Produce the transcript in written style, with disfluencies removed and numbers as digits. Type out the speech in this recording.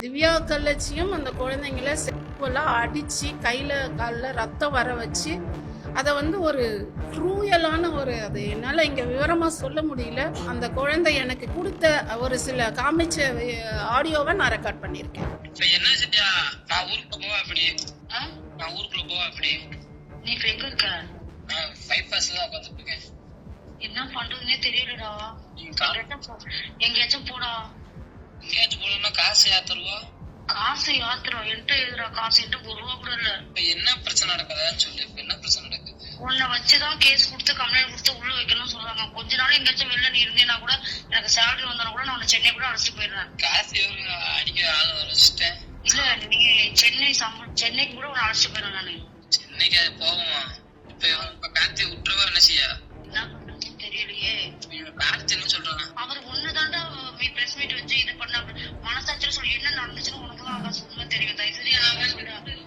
திவ்யா கள்ளச்சியும் அந்த குழந்தைங்கள செக்வலாக அடித்து கையில் காலில் ரத்தம் வர வச்சு அதை வந்து ஒரு க்ரூயலான ஒரு அது என்னால் இங்கே விவரமாக சொல்ல முடியல. அந்த குழந்தை எனக்கு கொடுத்த ஒரு சில காமிச்ச ஆடியோவை நான் ரெக்கார்ட் பண்ணியிருக்கேன். என்ன செஞ்சா நான் ஊருக்கு போவா அப்படி நான் ஊருக்குள்ள போவா அப்படி நீ இப்ப எங்க இருக்க? நான் பைபாஸ்ல தான் உட்காந்துட்டு இருக்கேன். என்ன பண்றதுன்னே தெரியலடா. எங்கேயாச்சும் போடா. எங்கேயாச்சும் போகணும்னா காசு யாத்தருவா? காசு யாத்திரம் என்கிட்ட எழுதுறா. காசு என்கிட்ட 1 ரூபா கூட இல்ல. இப்ப என்ன பிரச்சனை நடக்குதான்னு சொல்லு. இப்ப என்ன பிரச்சனை நடக்குது? உன்னை வச்சுதான் கேஸ் கொடுத்து கம்ப்ளைண்ட் கொடுத்து உள்ள வைக்கணும்னு சொல்றாங்க. கொஞ்ச நாள் எங்கேயாச்சும் வெளில நீ இருந்தேன்னா கூட எனக்கு சேலரி வந்தாலும் கூட நான் உன்னை சென்னை கூட அழைச்சிட்டு போயிடுறேன். காசு அடிக்க ஆள் வச்சுட்டேன். இல்ல நீ சென்னைக்கு கூட உன்னை அழைச்சிட்டு போயிடுறேன் நானு. சென்னைக்கு அது போகுமா? இப்ப கார்த்தி விட்டுருவா என்ன செய்யா? என்ன பண்றதுன்னு தெரியலையே. கார்த்தி என்ன சொல்றாங்க? அவர் ஒண்ணுதான்டா பிரஸ் மீட் வச்சு இது பண்ண மனசாட்சியில சொல்லி என்ன நடந்துச்சுன்னு உனக்கு தான் சொல்லுவேன் தெரியும். தயவு